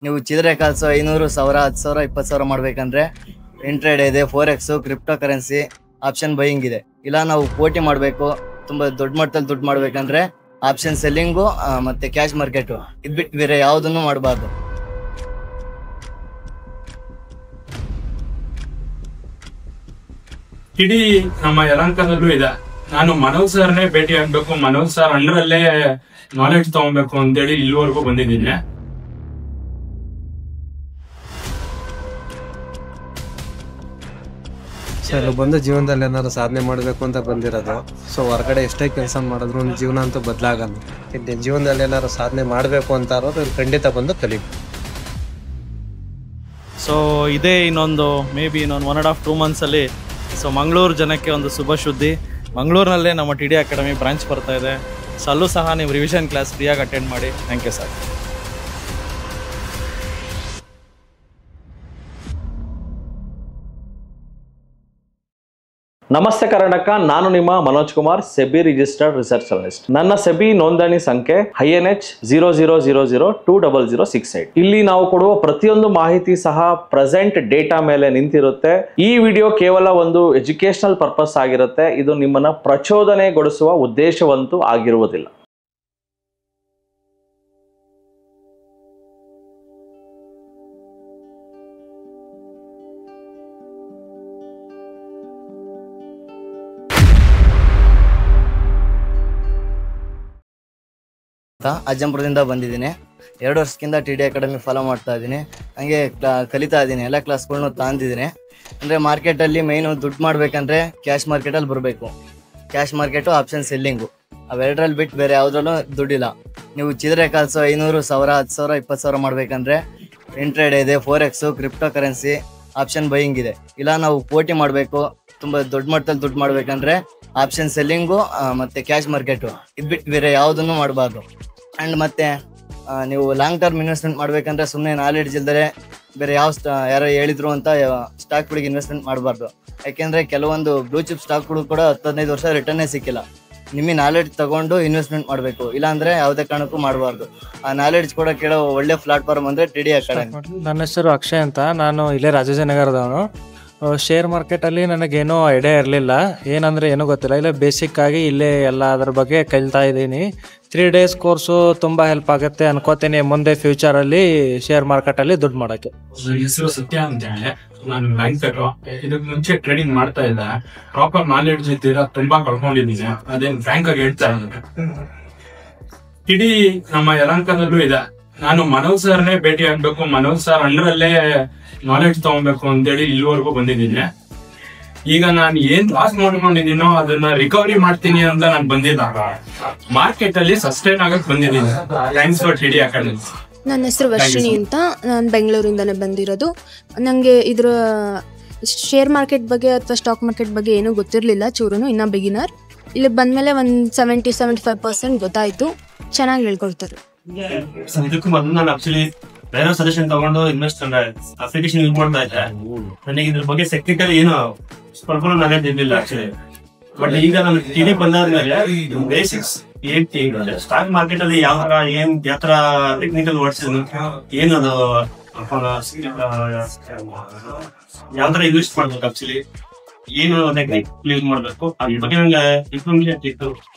ನೀವು ಚಿಲ್ಲರೆ ಕಾಸು 500, 1000, 10,000, 20,000 ಮಾಡ್ಬೇಕಂದ್ರೆ ಇಂಟ್ರೇಡ್ ಇದೆ, forex, crypto currency, option buying ಇದೆ. ಇಲ್ಲ ನಾವು ಕೋಟಿ ಮಾಡಬೇಕು, ತುಂಬಾ ದೊಡ್ಡ ಮಟ್ಟದಲ್ಲಿ ದುಡ್ಡು ಮಾಡ್ಬೇಕಂದ್ರೆ ಆಪ್ಷನ್ ಸೆಲ್ಲಿಂಗು ಮತ್ತೆ ಕ್ಯಾಶ್ ಮಾರ್ಕೆಟ್ ಇದ್ಬಿಟ್ಟು ಬೇರೆ ಯಾವುದನ್ನು ಮಾಡಬಾರ್ದು. ಇಡೀ ನಮ್ಮ ಯಲಹಂಕದಲ್ಲೂ ಇದೆ. ನಾನು ಮನೋಜ್ ಸರ್ನೇ ಭೇಟಿ ಆಗ್ಬೇಕು, ಮನೋಜ್ ಸರ್ ಅಂಡರಲ್ಲೇ ನಾಲೆಡ್ಜ್ ತಗೊಬೇಕು ಅಂತೇಳಿ ಇಲ್ಲಿವರೆಗೂ ಬಂದಿದ್ದೀನಿ. ಸರ್ ಬಂದು ಜೀವನದಲ್ಲಿ ಏನಾದ್ರು ಸಾಧನೆ ಮಾಡಬೇಕು ಅಂತ ಬಂದಿರೋದು. ಸೊ ಹೊರಗಡೆ ಎಷ್ಟೇ ಕೆಲಸ ಮಾಡಿದ್ರು ಜೀವನ ಅಂತೂ ಬದಲಾಗಲ್ಲ. ಜೀವನದಲ್ಲಿ ಏನಾದ್ರು ಸಾಧನೆ ಮಾಡಬೇಕು ಅಂತ ಇರೋದು ಖಂಡಿತ ಬಂದು ಕಲಿ. ಸೊ ಇದೇ ಇನ್ನೊಂದು ಮೇ ಬಿ ಇನ್ನೊಂದು 1.5-2 ಮಂತ್ಸಲ್ಲಿ ಸೊ ಮಂಗಳೂರು ಜನಕ್ಕೆ ಒಂದು ಶುಭ ಸುದ್ದಿ. ಮಂಗಳೂರಿನಲ್ಲೇ ನಮ್ಮ ಟಿ ಡಿ ಅಕಾಡೆಮಿ ಬ್ರಾಂಚ್ ಬರ್ತಾ ಇದೆ. ಸೊ ಅಲ್ಲೂ ಸಹ ನೀವು ರಿವಿಷನ್ ಕ್ಲಾಸ್ ಫ್ರೀಯಾಗಿ ಅಟೆಂಡ್ ಮಾಡಿ. Thank you sir. ನಮಸ್ತೆ ಕರ್ನಾಟಕ, ನಾನು ನಿಮ್ಮ Manoj Kumar, SEBI registered research analyst. ನನ್ನ ಸೆಬಿ ನೋಂದಣಿ ಸಂಖ್ಯೆ INH 0000200068. ಇಲ್ಲಿ ನಾವು ಕೊಡುವ ಪ್ರತಿಯೊಂದು ಮಾಹಿತಿ ಸಹ ಪ್ರೆಸೆಂಟ್ ಡೇಟಾ ಮೇಲೆ ನಿಂತಿರುತ್ತೆ. ಈ ವಿಡಿಯೋ ಕೇವಲ ಒಂದು ಎಜುಕೇಶನಲ್ ಪರ್ಪಸ್ ಆಗಿರುತ್ತೆ. ಇದು ನಿಮ್ಮನ್ನ ಪ್ರಚೋದನೆಗೊಳಿಸುವ ಉದ್ದೇಶವಂತೂ ಆಗಿರುವುದಿಲ್ಲ. ಅಜ್ಜಂಪುರದಿಂದ ಬಂದಿದ್ದೀನಿ. 2 ವರ್ಷಕ್ಕಿಂತ ಟಿ ಡಿ ಅಕಾಡೆಮಿ ಫಾಲೋ ಮಾಡ್ತಾ ಇದ್ದೀನಿ. ಹಂಗೆ ಕಲಿತಾ ಇದ್ದೀನಿ, ಎಲ್ಲ ಕ್ಲಾಸ್ಗಳನ್ನೂ ತಂದಿದ್ದೀನಿ. ಅಂದರೆ ಮಾರ್ಕೆಟಲ್ಲಿ ಮೈನು ದುಡ್ಡು ಮಾಡಬೇಕಂದ್ರೆ ಕ್ಯಾಶ್ ಮಾರ್ಕೆಟಲ್ಲಿ ಬರಬೇಕು. ಕ್ಯಾಶ್ ಮಾರ್ಕೆಟು, ಆಪ್ಷನ್ ಸೆಲ್ಲಿಂಗು, ಅವೆರಡರಲ್ಲಿ ಬಿಟ್ಟು ಬೇರೆ ಯಾವುದ್ರಲ್ಲೂ ದುಡ್ಡಿಲ್ಲ. ನೀವು ಚಿಲ್ಲರೆ ಕಾಸು 500, 1000, 10,000, 20,000 ಮಾಡಬೇಕಂದ್ರೆ ಇಂಟ್ರೇಡ್ ಇದೆ, ಫೋರೆಕ್ಸು, ಕ್ರಿಪ್ಟೋ ಕರೆನ್ಸಿ, ಆಪ್ಷನ್ ಬೈಯಿಂಗ್ ಇದೆ. ಇಲ್ಲ ನಾವು ಕೋಟಿ ಮಾಡಬೇಕು, ತುಂಬ ದೊಡ್ಡ ಮಟ್ಟದಲ್ಲಿ ದುಡ್ಡು ಮಾಡಬೇಕಂದ್ರೆ ಆಪ್ಷನ್ ಸೆಲ್ಲಿಂಗು ಮತ್ತು ಕ್ಯಾಶ್ ಮಾರ್ಕೆಟು ಇದ್ಬಿಟ್ಟು ಬೇರೆ ಯಾವುದನ್ನು ಮಾಡಬಾರ್ದು. ಆ್ಯಂಡ್ ಮತ್ತು ನೀವು ಲಾಂಗ್ ಟರ್ಮ್ ಇನ್ವೆಸ್ಟ್ಮೆಂಟ್ ಮಾಡಬೇಕಂದ್ರೆ ಸುಮ್ಮನೆ ನಾಲೆಡ್ಜ್ ಇಲ್ದರೆ ಬೇರೆ ಯಾರೋ ಹೇಳಿದ್ರು ಅಂತ ಸ್ಟಾಕ್ಗಳಿಗೆ ಇನ್ವೆಸ್ಟ್ಮೆಂಟ್ ಮಾಡಬಾರ್ದು. ಯಾಕೆಂದರೆ ಕೆಲವೊಂದು ಬ್ಲೂ ಚಿಪ್ ಸ್ಟಾಕ್ಗಳು ಕೂಡ 10-15 ವರ್ಷ ರಿಟರ್ನೇ ಸಿಕ್ಕಿಲ್ಲ. ನಿಮಗೆ ನಾಲೆಡ್ಜ್ ತಗೊಂಡು ಇನ್ವೆಸ್ಟ್ಮೆಂಟ್ ಮಾಡಬೇಕು, ಇಲ್ಲಾಂದರೆ ಯಾವುದೇ ಕಾರಣಕ್ಕೂ ಮಾಡಬಾರ್ದು. ಆ ನಾಲೆಡ್ಜ್ ಕೂಡ ಕೇಳೋ ಒಳ್ಳೆ ಪ್ಲಾಟ್ಫಾರ್ಮ್ ಅಂದರೆ ಟಿ ಡಿ ಅಕಾಡೆಮಿ. ನನ್ನ ಹೆಸರು ಅಕ್ಷಯ್ ಅಂತ, ನಾನು ಇಲ್ಲೇ ರಾಜಾಜಿನಗರದವನು. ಶೇರ್ ಮಾರ್ಕೆಟಲ್ಲಿ ನನಗೇನೂ ಐಡಿಯಾ ಇರಲಿಲ್ಲ, ಏನಂದರೆ ಏನೂ ಗೊತ್ತಿಲ್ಲ. ಇಲ್ಲೇ ಬೇಸಿಕ್ಕಾಗಿ ಇಲ್ಲೇ ಎಲ್ಲ ಅದ್ರ ಬಗ್ಗೆ ಕಲಿತಾ ಇದ್ದೀನಿ. 3 ಡೇಸ್ ಕೋರ್ಸು ತುಂಬ ಹೆಲ್ಪ್ ಆಗುತ್ತೆ ಅನ್ಕೋತೀನಿ ಮುಂದೆ ಫ್ಯೂಚರಲ್ಲಿ ಶೇರ್ ಮಾರ್ಕೆಟಲ್ಲಿ ದುಡ್ಡು ಮಾಡೋಕ್ಕೆ. ನನ್ನ ಹೆಸರು ಸತ್ಯ ಅಂತ ಹೇಳಿ, ನಾನು ಬ್ಯಾಂಕರ್. ಇದಕ್ಕೆ ಮುಂಚೆ ಟ್ರೇಡಿಂಗ್ ಮಾಡ್ತಾ ಇದ್ದ. ಪ್ರಾಪರ್ ನಾಲೆಡ್ಜ್ ಇದ್ದೀರಾ, ತುಂಬಾ ಕಳ್ಕೊಂಡಿದ್ದೀನಿ. ಅದೇನು ಫ್ರಾಂಕ್ ಆಗಿ ಹೇಳ್ತಾ ಇದ್ದಾರೆ. ಇಡೀ ನಮ್ಮ ಯಲಹಂಕದಲ್ಲೂ ಇದೆ. ನಾನು ಮನೋಜ್ ಸರ್ನೇ ಭೇಟಿ ಆಗ್ಬೇಕು, ಮನೋಜ್ ಸರ್ ಅಂಡರಲ್ಲೇ ನಾಲೆಡ್ಜ್ ತಗೊಬೇಕು ಅಂತೇಳಿ ಇಲ್ಲಿವರೆಗೂ ಬಂದಿದ್ದೀನಿ. ಈಗ ನಾನು ಏನ್ ಲಾಸ್ ಮಾಡ್ಕೊಂಡಿದ್ದೀನೋ ಅದನ್ನ ರಿಕವರಿ ಮಾಡ್ತೀನಿ ಅಂತ ನಾನು ಬಂದಿದ್ದಾಗ ಮಾರ್ಕೆಟ್ ಅಲ್ಲಿ ಸಸ್ಟೈನ್ ಆಗಕ್ ಬಂದಿದ್ದೀನಿ. Thanks for T D academy. ನನ್ನ ಹೆಸರು ವರ್ಷಿಣಿ ಅಂತ, ನಾನು ಬೆಂಗಳೂರಿಂದನೇ ಬಂದಿರೋದು. ನನಗೆ ಇದರ ಶೇರ್ ಮಾರ್ಕೆಟ್ ಬಗ್ಗೆ ಅಥವಾ ಸ್ಟಾಕ್ ಮಾರ್ಕೆಟ್ ಬಗ್ಗೆ ಏನೂ ಗೊತ್ತಿರಲಿಲ್ಲ, ಚೂರು ಇನ್ನೂ ಬಿಗಿನರ್. ಇಲ್ಲಿ ಬಂದಮೇಲೆ ಒಂದು 70-75% ಗೊತ್ತಾಯಿತು. ಚೆನ್ನಾಗಿ ಹೇಳ್ಕೊಡ್ತಾರೆ. ಇದಕ್ಕೂ ಮೊದಲು ನಾನು ಆಕ್ಚುಲಿ ಬೇರೆ ಸಜೆಷನ್ ತಗೊಂಡು ಇನ್ವೆಸ್ಟ್ ಅಪ್ಲಿಕೇಶನ್ ಯೂಸ್ ಮಾಡ್ತಾ ಇದ್ದೆ. ನನಗೆ ಇದ್ರ ಬಗ್ಗೆ ಟೆಕ್ನಿಕಲ್ ಏನು ಸ್ವಲ್ಪ ನಾಲೆಡ್ಜ್ ಇರಲಿಲ್ಲ ಆಕ್ಚುಲಿ. ಬಟ್ ಈಗ ನಾನು ಟಿವಿ ಬಂದಾದ್ಮೇಲೆ ಬೇಸಿಕ್ಸ್ ಏನ್ ಸ್ಟಾಕ್ ಮಾರ್ಕೆಟ್ ಅಲ್ಲಿ ಯಾವ ತರ ಟೆಕ್ನಿಕಲ್ ವರ್ಡ್ಸ್ ಏನದು ಯಾವ ತರ ಇನ್ವೆಸ್ಟ್ ಮಾಡ್ಬೇಕು, ಆಕ್ಚುಲಿ ಏನು ಟೆಕ್ನಿಕ್ ಯೂಸ್ ಮಾಡ್ಬೇಕು, ಅದ್ರ ಬಗ್ಗೆ ನಂಗೆ ಇನ್ಫಾರ್ಮೇಶನ್ ಇತ್ತು.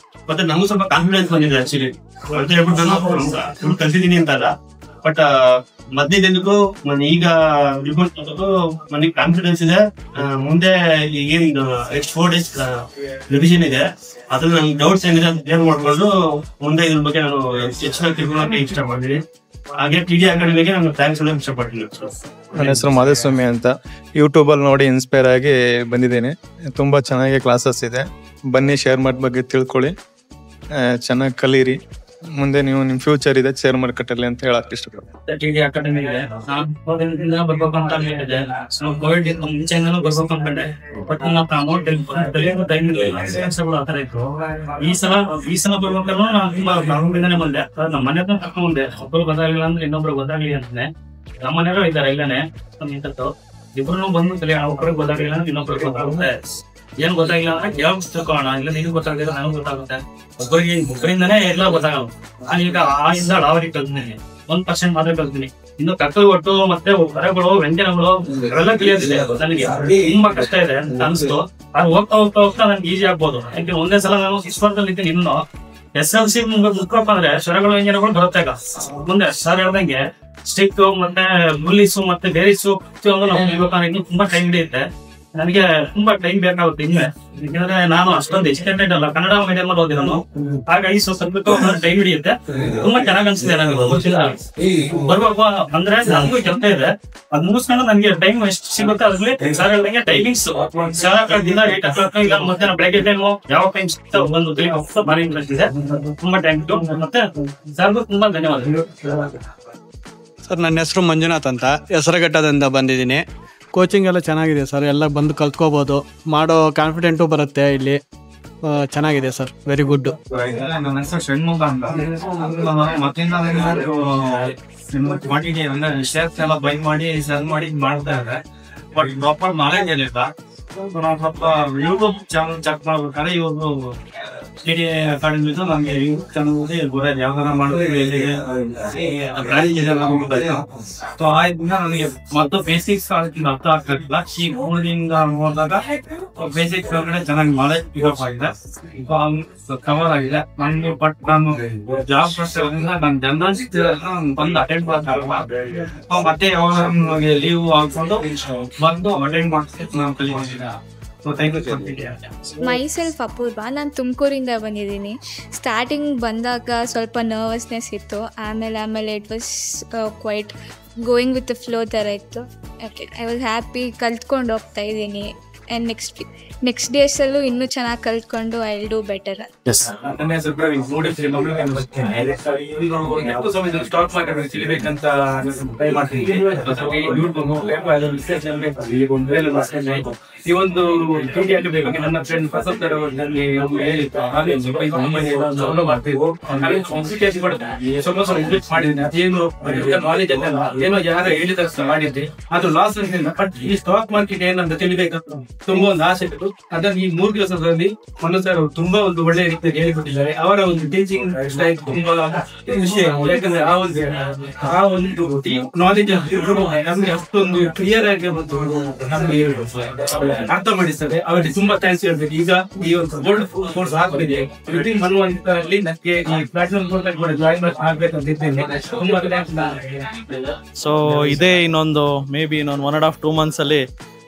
ಮತ್ತೆ ನಮಗೂ ಸ್ವಲ್ಪ ಕಾನ್ಫಿಡೆನ್ಸ್ ಬಂದಿದೆ ಆಕ್ಚುಲಿ ಅಂತ ಹೇಳ್ಬಿಟ್ಟು ನಾನು ಕಲ್ತಿದ್ದೀನಿ ಅಂತ ಅಲ್ಲ. ಬಟ್ ಮೊದಲನೇದಕ್ಕೂ ನಾನು ಈಗ ನನಗೆ ಕಾನ್ಫಿಡೆನ್ಸ್ ಇದೆ. ಮುಂದೆ ಏನ್ ನೆಕ್ಸ್ಟ್ 4 ಡೇಸ್ ರಿವಿಷನ್ ಇದೆ, ಅದ್ರಲ್ಲಿ ನನ್ಗೆ ಡೌಟ್ಸ್ ಏನಿದೆ ಅಂತ ಕ್ಲಿಯರ್ ಮಾಡ್ಕೊಂಡು ಮುಂದೆ ಇದ್ರ ಬಗ್ಗೆ ನಾನು ಹೆಚ್ಚಿನ ತಿಳ್ಕೊಳ್ಳೋಕೆ ಇಷ್ಟಪಡ್ತೀನಿ. ಹಾಗೆ ಟಿ ಡಿ ಅಕಾಡೆಮಿಗೆ ನಾನು ಥ್ಯಾಂಕ್ಸ್ ಹೇಳೋಕೆ ಇಷ್ಟಪಡ್ತೀನಿ. ನನ್ನ ಹೆಸರು ಮಾಧುಸ್ವಾಮಿ ಅಂತ, ಯೂಟ್ಯೂಬಲ್ಲಿ ನೋಡಿ ಇನ್ಸ್ಪೈರ್ ಆಗಿ ಬಂದಿದ್ದೀನಿ. ತುಂಬ ಚೆನ್ನಾಗಿ ಕ್ಲಾಸಸ್ ಇದೆ, ಬನ್ನಿ ಶೇರ್ ಮಾರ್ಕೆಟ್ ಬಗ್ಗೆ ತಿಳ್ಕೊಳ್ಳಿ, ಚೆನ್ನಾಗಿ ಕಲೀರಿ. ಮುಂದೆ ನೀವು ನಿಮ್ಮ ಫ್ಯೂಚರ್ ಇದೆ ಶೇರ್ ಮಾರ್ಕೆಟ್ ಅಲ್ಲಿ ಅಂತ ಹೇಳಕ್ ಇಷ್ಟಪಡ್ತೀನಿ. ಟಿ ಡಿ ಅಕಾಡೆಮಿ ಬರ್ಬೇಕು ಅಂತ ಹೇಳಿದೆ. ಕೋವಿಡ್ ಮುಂಚೆಯಿಂದನೂ ಬರ್ಬೇಕು ಅನ್ಕೊಂಡೆ. ಬಟ್ ನಮ್ಮ ಅಮೌಂಟ್ ಆತರ ಇತ್ತು. ಈ ಸಲ ಬರ್ಬೇಕಲ್ಲ ನಾನು ತುಂಬಾ ಪ್ರಾರಂಭದಿಂದಾನೆ ಬಂದೆ. ನಮ್ಮ ಮನೆ ಹತ್ರ ಕರ್ಕೊಂಡ್ ಬಂದೆ. ಒಬ್ಬರು ಗೊತ್ತಾಗ್ಲಿಲ್ಲ ಅಂದ್ರೆ ಇನ್ನೊಬ್ರು ಗೊತ್ತಾಗ್ಲಿ ಅಂತಾನೆ. ನಮ್ಮ ಮನೆಯವರು ಇದ್ದಾರೆ ಇಲ್ಲಾನೆ ಇಬ್ರು ಬಂದು ಒಬ್ಬರಿಗೆ ಗೊತ್ತಾಗ್ಲಿಲ್ಲ ಅಂದ್ರೆ ಇನ್ನೊಬ್ರು ಗೊತ್ತಾಗುತ್ತೆ. ಏನ್ ಗೊತ್ತಾಗಿಲ್ಲ ಅಂದ್ರೆ ಯಾವ ತಿಳ್ಕೊಳ್ಳೋಣ, ಇಲ್ಲ ನಿನಗೆ ಗೊತ್ತಾಗಿಲ್ಲ ನನಗೂ ಗೊತ್ತಾಗುತ್ತೆ. ಒಬ್ಬರಿಂದಾನೇ ಎಲ್ಲ ಗೊತ್ತಾಗಲ್ಲ. ನಾನು ಈಗ ಆ ಇಂದ ಡಾವರಿಗೆ ಕಲ್ತೀನಿ, 1% ಮಾತ್ರ ಕಲ್ತೀನಿ. ಇನ್ನು ಕಕ್ಕಲು ಒಟ್ಟು ಮತ್ತೆ ಹೊರಗಳು ವ್ಯಂಜನಗಳು ಅವೆಲ್ಲ ಕಲಿಯೋದಿದೆ ನನಗೆ ತುಂಬಾ ಕಷ್ಟ ಇದೆ ಅಂತ ಅನ್ಸ್ತು. ಅದು ಹೋಗ್ತಾ ಹೋಗ್ತಾ ಹೋಗ್ತಾ ನನ್ಗೆ ಈಸಿ ಆಗ್ಬೋದು. ಯಾಕೆ ಒಂದೇ ಸಲ ನಾನು ಶಿಸ್ಪರ್ದಲ್ಲಿ ಇದ್ದೀನಿ. ಇನ್ನು SLC ಮುಖಪ್ಪ ಅಂದ್ರೆ ಸ್ವರಗಳು ವ್ಯಂಜನಗಳು ಬರುತ್ತೆ. ಈಗ ಮುಂದೆ ಸರ್ ಹೇಳ್ದಂಗೆ ಸ್ಟಿಕ್ ಮತ್ತೆ ಮುಲ್ಲಿಸು ಮತ್ತೆ ಬೇರಿಸು ಪ್ರತಿಯೊಂದು ನಾವು ಕಲಿಬೇಕಾದ್ರೆ ಇನ್ನು ತುಂಬಾ ಟೈಮ್ ಹಿಡಿಯುತ್ತೆ. ನನಗೆ ತುಂಬಾ ಟೈಮ್ ಬೇಕಾಗುತ್ತೆ ಇನ್ನು, ಯಾಕಂದ್ರೆ ನಾನು ಅಷ್ಟೊಂದು ಎಜುಕೇಟೆಡ್ ಅಲ್ಲ, ಕನ್ನಡ ಮೀಡಿಯಂ ಅಲ್ಲಿ ಓದಿರೋನು. ಹಾಗಾಗಿ ಸ್ವಲ್ಪ ಟೈಮ್ ಹಿಡಿಯುತ್ತೆ. ತುಂಬಾ ಚೆನ್ನಾಗಿ ಅನ್ಸಿದೆ ನನಗೆ. ಬರುವಾಗ ಅಂದ್ರೆ ನನಗೂ ಕೆಲಸ ಇದೆ, ಅದ್ ಮುಗಿಸ್ಕೊಂಡು ನನಗೆ ಟೈಮ್ ಎಷ್ಟು ಸಿಗುತ್ತೆ ಅದ್ರಲ್ಲಿ ಸರ್ ಹೇಳ್ದಂಗೆ ಟೈಮಿಂಗ್ಸ್ ದಿನ 8 o'clock ಇಲ್ಲ ಮಧ್ಯಾಹ್ನ ಬೆಳಗ್ಗೆ ಟೈಮ್ ಯಾವ ಟೈಮ್ ಸಿಗ್ತಾ ಒಂದು ಭಾರಿ ಇಂಟ್ರೆಸ್ಟ್ ಇದೆ. ತುಂಬಾ ಥ್ಯಾಂಕ್ ಯು. ಮತ್ತೆ ಸರ್ಗೂ ತುಂಬಾ ಧನ್ಯವಾದ. ಸರ್ ನನ್ನ ಹೆಸರು ಮಂಜುನಾಥ್ ಅಂತ, ಹೆಸರುಘಟ್ಟದಿಂದ ಬಂದಿದ್ದೀನಿ. ಕೋಚಿಂಗ್ ಎಲ್ಲ ಚೆನ್ನಾಗಿದೆ ಸರ್, ಎಲ್ಲ ಬಂದು ಕಲ್ತ್ಕೋಬೋದು, ಮಾಡೋ ಕಾನ್ಫಿಡೆಂಟು ಬರುತ್ತೆ ಇಲ್ಲಿ. ಚೆನ್ನಾಗಿದೆ ಸರ್, ವೆರಿ ಗುಡ್. ನನ್ನ ಹೆಸರು ಷಣ್ಮುಖ ಅಂತ. ಕ್ವಾಂಟಿಟಿ ಅಂದ್ರೆ ಶೇರ್ಸ್ ಎಲ್ಲ ಬೈ ಮಾಡಿ ಸೆಲ್ ಮಾಡಿ ಮಾಡ್ತಾ ಇದ್ದಾರೆ. ಬಟ್ ಪ್ರಾಪರ್ ನಾಲೆಜ್ ಏನಿಲ್ಲ. ನಾವು ಸ್ವಲ್ಪ ಯೂಟ್ಯೂಬ್ ಚಾನಲ್ ಚೆಕ್ ಮಾಡ್ಬೇಕಾದ್ರೆ ಇವರು TDI ಅಕಾಡೆಮಿ ನಮಗೆ ಯೂಟ್ಯೂಬ್ ಚಾನಲ್ ಗೊತ್ತಾಯ್ತು ಯಾವ ತರ ಮಾಡಿದ್ರೆ ಸೊ ಆಯ್ತಿಂದ ನನಗೆ ಮತ್ತು ಬೇಸಿಕ್ಸ್ ಅರ್ಥ ಆಗ್ತಿರ್ಲಿಲ್ಲ. ಈ ಮೂರಿಂದ ನೋಡಿದಾಗ ಬೇಸಿಕ್ಸ್ ಒಳಗಡೆ ಚೆನ್ನಾಗಿ ನಾಲೆಜ್ ಪಿಕಪ್ ಆಗಿದೆ, ಕವರ್ ಆಗಿದೆ ನನ್ಗೆ. ಬಟ್ ನಾನು ಜಾಬ್ ಪ್ರಶ್ನೆಗಳಿಂದ ನಾನು ಜನರಲ್ ನಾನು ಬಂದು ಅಟೆಂಡ್ ಮಾಡ್ತಾ ಮತ್ತೆ ಯಾವಾಗ ನಮಗೆ ಲೀವ್ ಹಾಕೊಂಡು ಬಂದು ಅಟೆಂಡ್ ಮಾಡ್ತೀನಿ ನಾನು ಕಲಿತೀನಿ. ಮೈಸೆಲ್ಫ್ ಅಪೂರ್ವ, ನಾನು ತುಮಕೂರಿಂದ ಬಂದಿದ್ದೀನಿ. ಸ್ಟಾರ್ಟಿಂಗ್ ಬಂದಾಗ ಸ್ವಲ್ಪ ನರ್ವಸ್ನೆಸ್ ಇತ್ತು, ಆಮೇಲೆ it was quite going with the flow ಥರ ಇತ್ತು. ಓಕೆ, ಐ ವಾಸ್ ಹ್ಯಾಪಿ, ಕಲ್ತ್ಕೊಂಡು ಹೋಗ್ತಾ ಇದ್ದೀನಿ. ಆ್ಯಂಡ್ ನೆಕ್ಸ್ಟ್ ಡೇಸಲ್ಲೂ ಇನ್ನೂ ಚೆನ್ನಾಗಿ ಕಲ್ತ್ಕೊಂಡು ಐ ವಿಲ್ ಡೂ ಬೆಟರ್. ನನ್ನ ಹೆಸರು ಪ್ರವೀಣ್, ಸ್ಟಾಕ್ ಮಾರ್ಕೆಟ್ ತಿಳಿಬೇಕಂತ ಟ್ರೈ ಮಾಡ್ತೀನಿ. ಈ ಒಂದು TDI ಬಗ್ಗೆ ನನ್ನ ಫ್ರೆಂಡ್ ಪ್ರಸಾದ್ ಅವರಲ್ಲಿ ಹೇಳಿತ್ತು. ಸ್ವಲ್ಪ ಇನ್ವೆಸ್ಟ್ ಮಾಡಿದ್ದೀನಿ, ಅದೇನು ನಾಲೆಜ್ ಅಲ್ಲ, ಏನೋ ಯಾರು ಹೇಳಿದ ಮಾಡಿದ್ದೆ ಅದು ಲಾಸ್ ಆಗಿಲ್ಲ. ಬಟ್ ಈ ಸ್ಟಾಕ್ ಮಾರ್ಕೆಟ್ ಏನಂತ ತಿಳಿಬೇಕಂತ ತುಂಬಾ ಒಂದು ಆಸೆ ಇತ್ತು. ಅದನ್ನು ಈ 3 ದಿವಸದಲ್ಲಿ ಮನೋಜ್ ಸರ್ ಅವರು ತುಂಬಾ ಒಂದು ಒಳ್ಳೆ ರೀತಿಯಲ್ಲಿ ಹೇಳಿಕೊಟ್ಟಿದ್ದಾರೆ. ಅವರ ಒಂದು ಟೀಚಿಂಗ್ ಸ್ಟೈಲ್ ತುಂಬಾ ವಿಷಯ, ಯಾಕಂದ್ರೆ ಆ ಒಂದು ನಾಲೆಜ್ ನಮ್ಗೆ ಅಷ್ಟೊಂದು ಕ್ಲಿಯರ್ ಆಗಿ ನಮ್ಗೆ ಅರ್ಥ ಮಾಡಿಸ್ತಾರೆ. ಅವರಿಗೆ ತುಂಬಾ ಥ್ಯಾಂಕ್ಸ್ ಹೇಳ್ಬೇಕು. ಈಗ ಈ ಒಂದು ಗೋಲ್ಡ್ ಕೋರ್ಸ್ ಆಗ್ತಿದೆ, ವಿತಿನ್ 1 month ಅಲ್ಲಿ ನನಗೆ ಈ ಪ್ಲಾಟಿನಂ ಕೋರ್ಸ್ ಕೂಡ ಜಾಯಿನ್ ಆಗ್ಬೇಕಂತ ಇದ್ದೇನೆ. ತುಂಬಾ ಥ್ಯಾಂಕ್ಸ್. ಸೊ ಇದೇ ಇನ್ನೊಂದು ಮೇ ಬಿ ಇನ್ನೊಂದು 1.5 2 months ಅಲ್ಲಿ